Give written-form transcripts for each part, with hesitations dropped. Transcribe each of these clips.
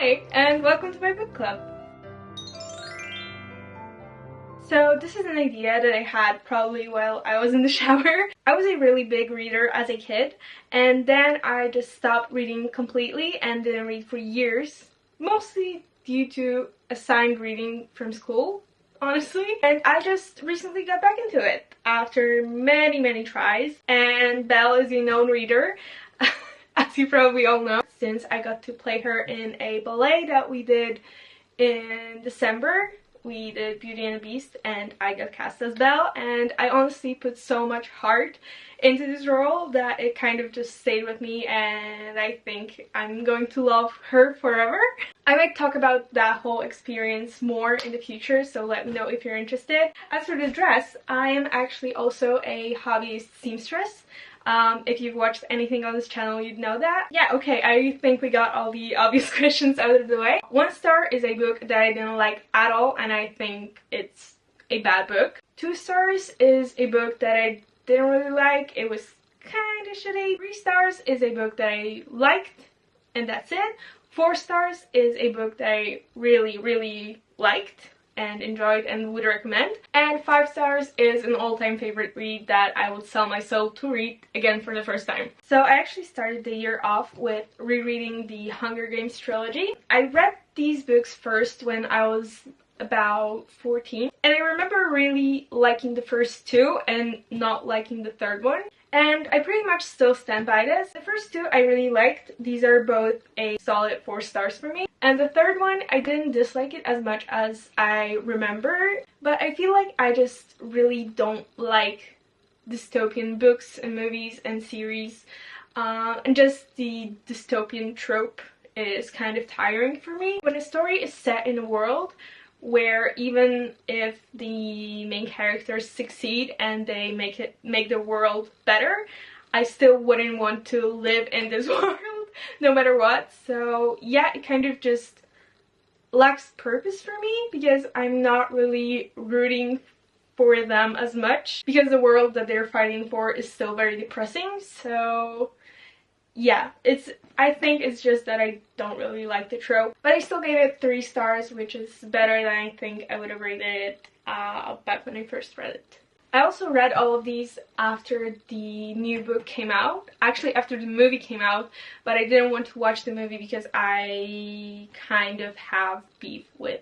Hi, and welcome to my book club. So this is an idea that I had probably while I was in the shower. I was a really big reader as a kid, and then I just stopped reading completely and didn't read for years, mostly due to assigned reading from school, honestly. And I just recently got back into it after many tries, and Belle is a known reader, as you probably all know, since I got to play her in a ballet that we did in December. We did Beauty and the Beast and I got cast as Belle, and I honestly put so much heart into this role that it kind of just stayed with me, and I think I'm going to love her forever. I might talk about that whole experience more in the future, so let me know if you're interested. As for the dress, I am actually also a hobbyist seamstress. If you've watched anything on this channel, you'd know that. Yeah, okay, I think we got all the obvious questions out of the way. 1 star is a book that I didn't like at all, and I think it's a bad book. 2 stars is a book that I didn't really like. It was kind of shitty. 3 stars is a book that I liked, and that's it. 4 stars is a book that I really liked and enjoyed and would recommend. And 5 stars is an all-time favorite read that I would sell my soul to read again for the first time. So I actually started the year off with rereading the Hunger Games trilogy. I read these books first when I was about 14, and I remember really liking the first 2 and not liking the third one. And I pretty much still stand by this. The first 2 I really liked. These are both a solid 4 stars for me. And the third one, I didn't dislike it as much as I remember. But I feel like I just really don't like dystopian books and movies and series. And just the dystopian trope is kind of tiring for me. When a story is set in a world where even if the main characters succeed and they make the world better, I still wouldn't want to live in this world no matter what. So yeah, it kind of just lacks purpose for me because I'm not really rooting for them as much because the world that they're fighting for is still very depressing. So yeah, I think it's just that I don't really like the trope. But I still gave it 3 stars, which is better than I think I would have rated it back when I first read it. I also read all of these after the new book came out. Actually, after the movie came out, but I didn't want to watch the movie because I kind of have beef with.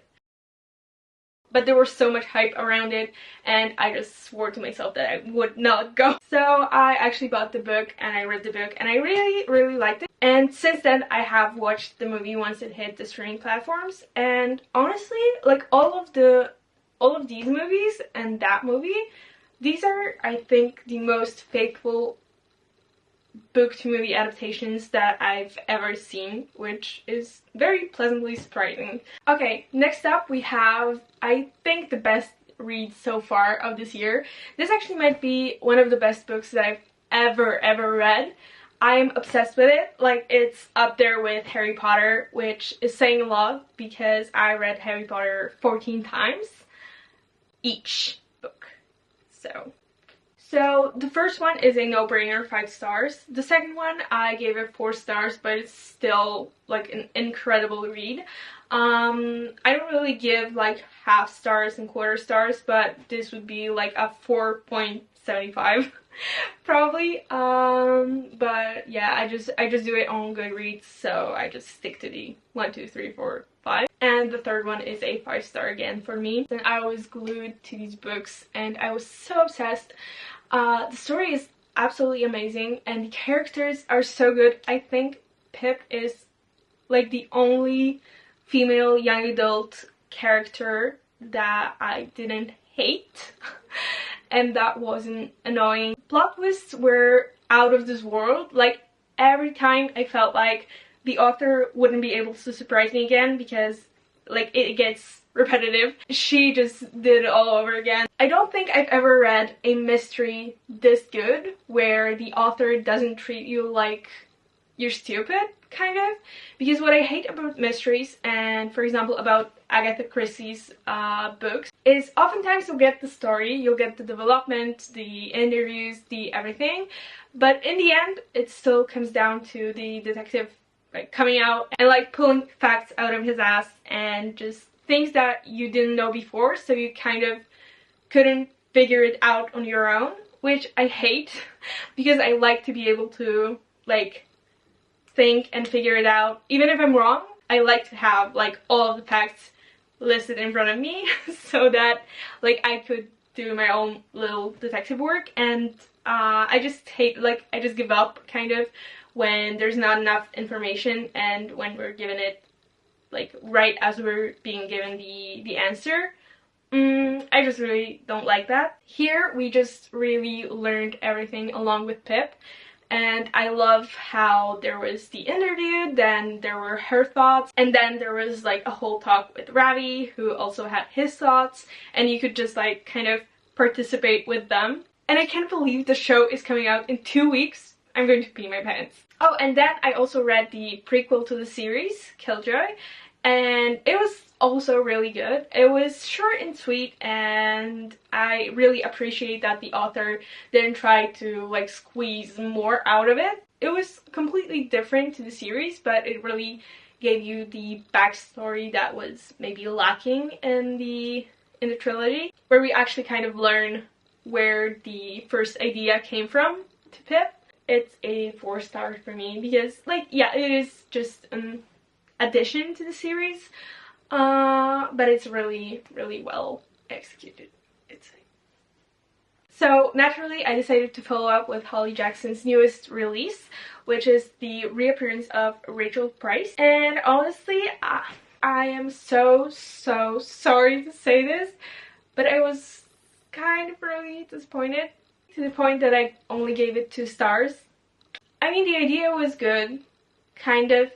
But there was so much hype around it, and I just swore to myself that I would not go. So I actually bought the book and I read the book, and I really liked it. And since then I have watched the movie once it hit the streaming platforms, and honestly, like all of these movies and that movie, these are, I think, the most faithful book to movie adaptations that I've ever seen, which is very pleasantly surprising. Okay, next up we have, I think, the best read so far of this year. This actually might be one of the best books that I've ever read. I am obsessed with it. Like, it's up there with Harry Potter, which is saying a lot because I read Harry Potter 14 times each book. So the first one is a no-brainer, 5 stars. The second one, I gave it 4 stars, but it's still like an incredible read. I don't really give like half stars and quarter stars, but this would be like a 4.75 probably. But yeah, I just do it on Goodreads, so I just stick to the 1, 2, 3, 4, 5. And the third one is a 5 star again for me. And I was glued to these books and I was so obsessed. The story is absolutely amazing and the characters are so good. I think Pip is like the only female young adult character that I didn't hate and that wasn't annoying. Plot twists were out of this world. Like, every time I felt like the author wouldn't be able to surprise me again because like it gets repetitive. She just did it all over again. I don't think I've ever read a mystery this good where the author doesn't treat you like you're stupid, kind of. Because what I hate about mysteries, and for example about Agatha Christie's books, is oftentimes you'll get the story, you'll get the development, the interviews, the everything, but in the end it still comes down to the detective like coming out and like pulling facts out of his ass and just things that you didn't know before, so you kind of couldn't figure it out on your own, which I hate because I like to be able to like think and figure it out. Even if I'm wrong, I like to have like all of the facts listed in front of me so that like I could do my own little detective work. And I just hate, like, I just give up kind of when there's not enough information and when we're given it like right as we're being given the answer. I just really don't like that. Here we just really learned everything along with Pip, and I love how there was the interview, then there were her thoughts, and then there was like a whole talk with Ravi, who also had his thoughts, and you could just like kind of participate with them. And I can't believe the show is coming out in 2 weeks. I'm going to pee my pants. Oh, and then I also read the prequel to the series, Killjoy, and it was also really good. It was short and sweet, and I really appreciate that the author didn't try to like squeeze more out of it. It was completely different to the series, but it really gave you the backstory that was maybe lacking in the trilogy, where we actually kind of learn where the first idea came from to Pip. It's a 4 stars for me because, like, yeah, it is just an addition to the series, but it's really, really well executed, I'd say. So naturally I decided to follow up with Holly Jackson's newest release, which is the reappearance of Rachel Price. And honestly, I am so sorry to say this, but I was kind of really disappointed, to the point that I only gave it 2 stars. I mean, the idea was good, kind of,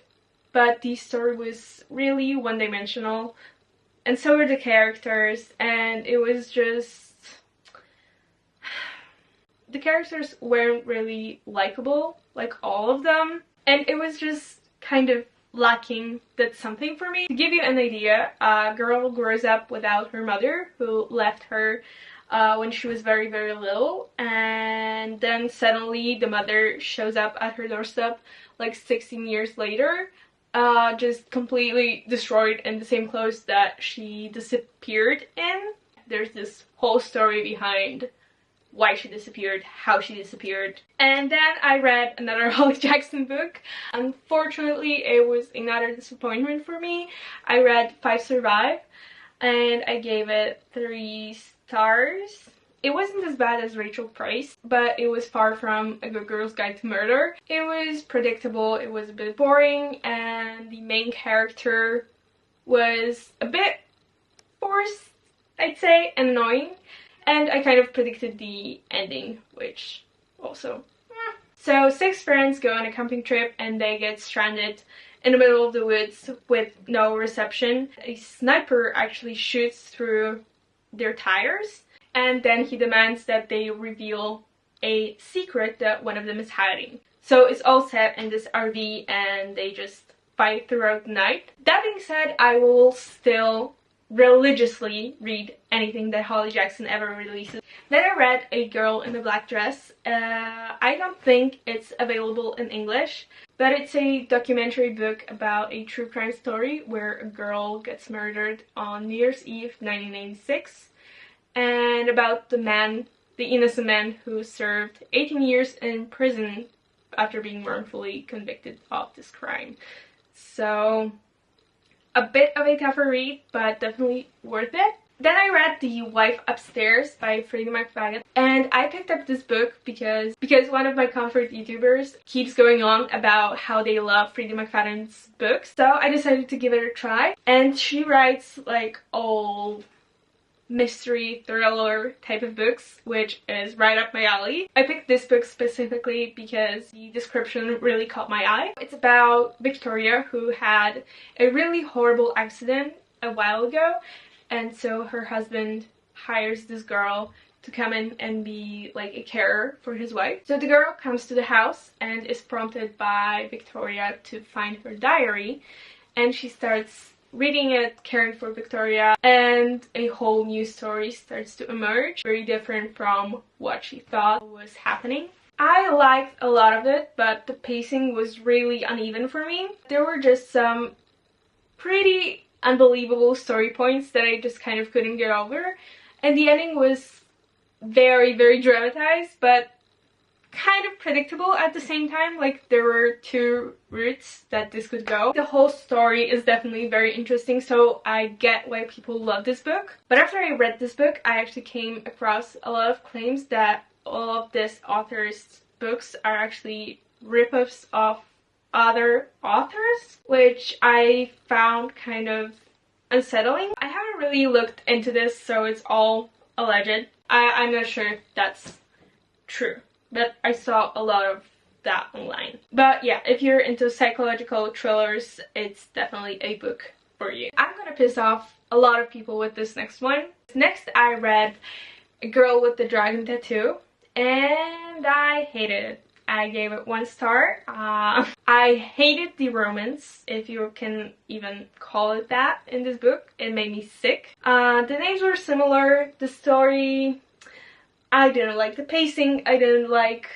but the story was really one-dimensional, and so were the characters, and it was just... the characters weren't really likable, like all of them, and it was just kind of lacking that something for me. To give you an idea, a girl grows up without her mother, who left her when she was very, very little, and then suddenly the mother shows up at her doorstep like 16 years later, just completely destroyed in the same clothes that she disappeared in. There's this whole story behind why she disappeared, how she disappeared. And then I read another Holly Jackson book. Unfortunately, it was another disappointment for me. I read 5 Survive, and I gave it 3 stars. It wasn't as bad as Rachel Price, but it was far from A Good Girl's Guide to Murder. It was predictable, it was a bit boring, and the main character was a bit forced, I'd say, and annoying. And I kind of predicted the ending, which also... So 6 friends go on a camping trip and they get stranded in the middle of the woods with no reception. A sniper actually shoots through their tires, and then he demands that they reveal a secret that one of them is hiding. So it's all set in this RV and they just fight throughout the night. That being said, I will still religiously read anything that Holly Jackson ever releases. Then I read A Girl in a Black Dress. I don't think it's available in English, but it's a documentary book about a true crime story where a girl gets murdered on New Year's Eve 1996, and about the innocent man who served 18 years in prison after being wrongfully convicted of this crime. So a bit of a tougher read, but definitely worth it. Then I read The Wife Upstairs by Freida McFadden, and I picked up this book because one of my comfort YouTubers keeps going on about how they love Freida McFadden's books. So I decided to give it a try, and she writes like all mystery thriller type of books, which is right up my alley. I picked this book specifically because the description really caught my eye. It's about Victoria, who had a really horrible accident a while ago, and so her husband hires this girl to come in and be like a carer for his wife. So the girl comes to the house and is prompted by Victoria to find her diary, and she starts reading it, caring for Victoria, and a whole new story starts to emerge, very different from what she thought was happening. I liked a lot of it, but the pacing was really uneven for me. There were just some pretty unbelievable story points that I just kind of couldn't get over. And the ending was very, very dramatized, but kind of predictable at the same time. Like, there were two routes that this could go. The whole story is definitely very interesting, so I get why people love this book. But after I read this book, I actually came across a lot of claims that all of this author's books are actually rip-offs of other authors, which I found kind of unsettling. I haven't really looked into this, so it's all alleged. I'm not sure if that's true, but I saw a lot of that online. But yeah, if you're into psychological thrillers, it's definitely a book for you. I'm gonna piss off a lot of people with this next one. Next, I read A Girl with the Dragon Tattoo, and I hated it. I gave it 1 star. I hated the romance, if you can even call it that, in this book. It made me sick. The names were similar. The story, I didn't like the pacing. I didn't like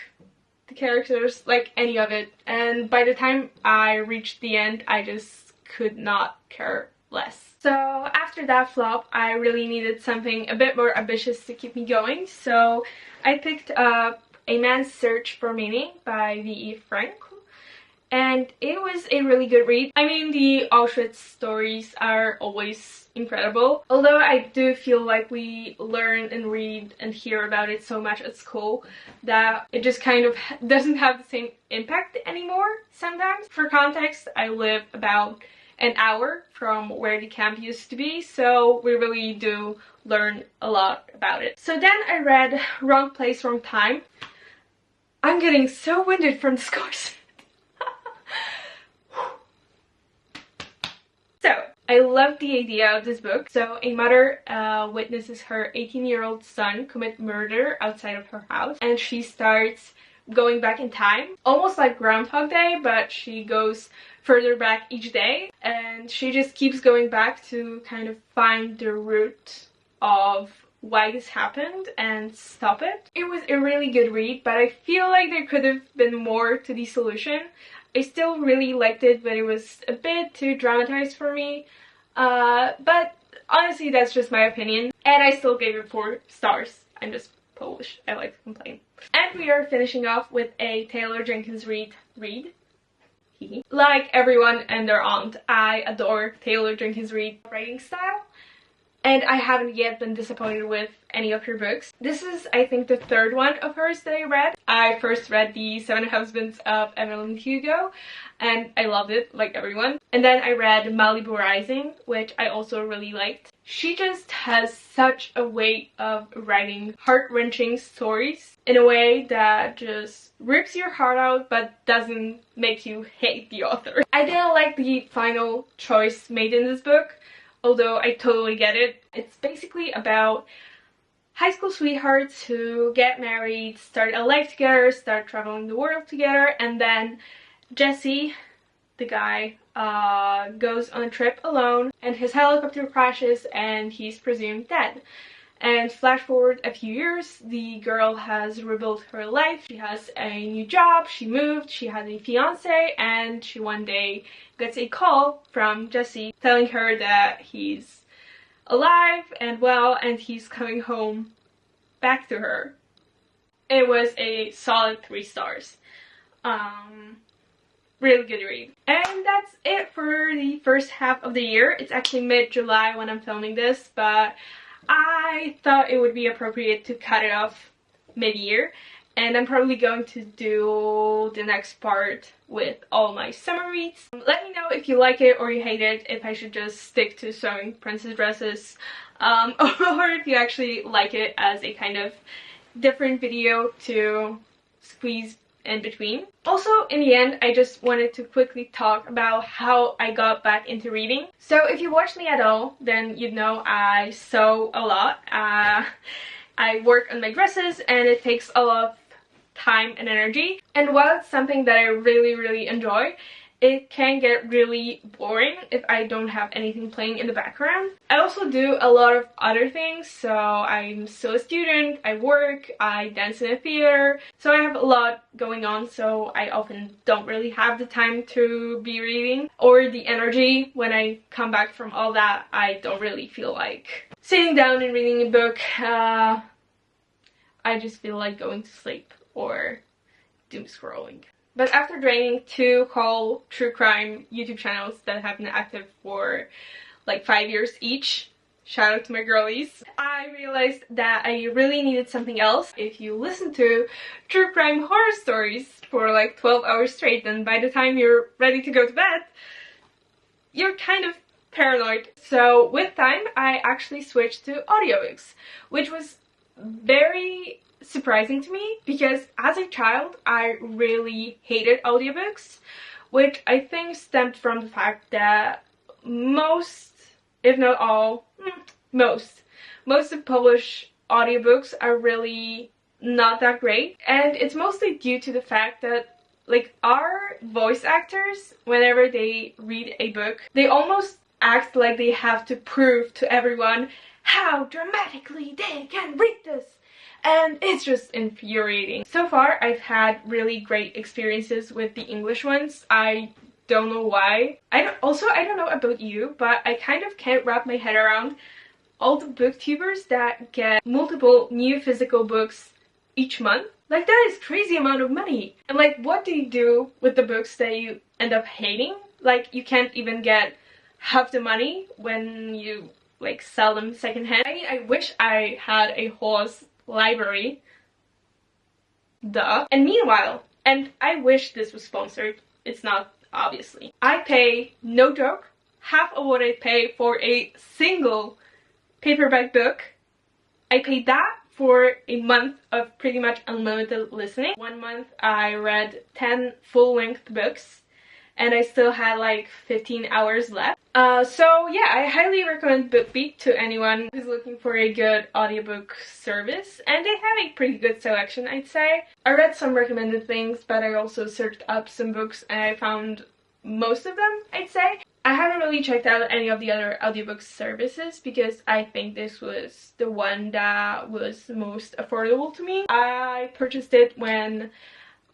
the characters, like any of it. And by the time I reached the end, I just could not care less. So after that flop, I really needed something a bit more ambitious to keep me going. So I picked up A Man's Search for Meaning by V.E. Frankl, and it was a really good read. I mean, the Auschwitz stories are always incredible, although I do feel like we learn and read and hear about it so much at school that it just kind of doesn't have the same impact anymore sometimes. For context, I live about an hour from where the camp used to be, so we really do learn a lot about it. So then I read Wrong Place, Wrong Time. I'm getting so winded from this course. So, I love the idea of this book. So, a mother witnesses her 18-year-old son commit murder outside of her house, and she starts going back in time, almost like Groundhog Day, but she goes further back each day, and she just keeps going back to kind of find the root of why this happened and stop it. It was a really good read, but I feel like there could have been more to the solution. I still really liked it, but it was a bit too dramatized for me. But honestly, that's just my opinion, and I still gave it 4 stars. I'm just Polish. I like to complain. And we are finishing off with a Taylor Jenkins read. Like everyone and their aunt, I adore Taylor Jenkins Reid writing style, and I haven't yet been disappointed with any of her books. This is, I think, the 3rd one of hers that I read. I first read The 7 Husbands of Evelyn Hugo, and I loved it, like everyone. And then I read Malibu Rising, which I also really liked. She just has such a way of writing heart-wrenching stories in a way that just rips your heart out but doesn't make you hate the author. I didn't like the final choice made in this book, although I totally get it. It's basically about high school sweethearts who get married, start a life together, start traveling the world together, and then Jesse, the guy, goes on a trip alone and his helicopter crashes and he's presumed dead. And flash forward a few years, the girl has rebuilt her life. She has a new job, she moved, she has a fiance, and she one day gets a call from Jesse telling her that he's alive and well and he's coming home back to her. It was a solid 3 stars. Really good read. And that's it for the first half of the year. It's actually mid-July when I'm filming this, but I thought it would be appropriate to cut it off mid-year, and I'm probably going to do the next part with all my summer reads. Let me know if you like it or you hate it, if I should just stick to sewing princess dresses, or if you actually like it as a kind of different video to squeeze in between. Also, in the end, I just wanted to quickly talk about how I got back into reading. So if you watch me at all, then you'd know I sew a lot. I work on my dresses and it takes a lot of time and energy. And while it's something that I really enjoy, it can get really boring if I don't have anything playing in the background. I also do a lot of other things, so I'm still a student, I work, I dance in a theater, so I have a lot going on, so I often don't really have the time to be reading, or the energy when I come back from all that. I don't really feel like sitting down and reading a book. I just feel like going to sleep or doom scrolling. But after joining 2 whole true crime YouTube channels that have been active for like 5 years each, shout out to my girlies, I realized that I really needed something else. If you listen to true crime horror stories for like 12 hours straight, then by the time you're ready to go to bed, you're kind of paranoid. So with time, I actually switched to audiobooks, which was very surprising to me because as a child I really hated audiobooks, which I think stemmed from the fact that most, if not all, most of published audiobooks are really not that great, and it's mostly due to the fact that like our voice actors, whenever they read a book, they almost act like they have to prove to everyone how dramatically they can read this. And it's just infuriating. So far, I've had really great experiences with the English ones. I don't know why. I don't know about you, but I kind of can't wrap my head around all the booktubers that get multiple new physical books each month. Like, that is crazy amount of money. And like, what do you do with the books that you end up hating? Like, you can't even get half the money when you like sell them secondhand. I mean, I wish I had a whole library, duh. And meanwhile, and I wish this was sponsored, it's not, obviously, I pay, no joke, half of what I pay for a single paperback book. I paid that for a month of pretty much unlimited listening. 1 month I read 10 full-length books and I still had like 15 hours left. So yeah, I highly recommend BookBeat to anyone who's looking for a good audiobook service, and they have a pretty good selection, I'd say. I read some recommended things, but I also searched up some books and I found most of them, I'd say. I haven't really checked out any of the other audiobook services because I think this was the one that was most affordable to me. I purchased it when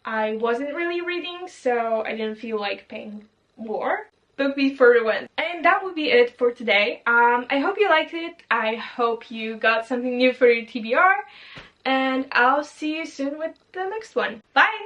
I wasn't really reading, so I didn't feel like paying more. BookBeat for the win. And that would be it for today. I hope you liked it. I hope you got something new for your TBR. And I'll see you soon with the next one. Bye!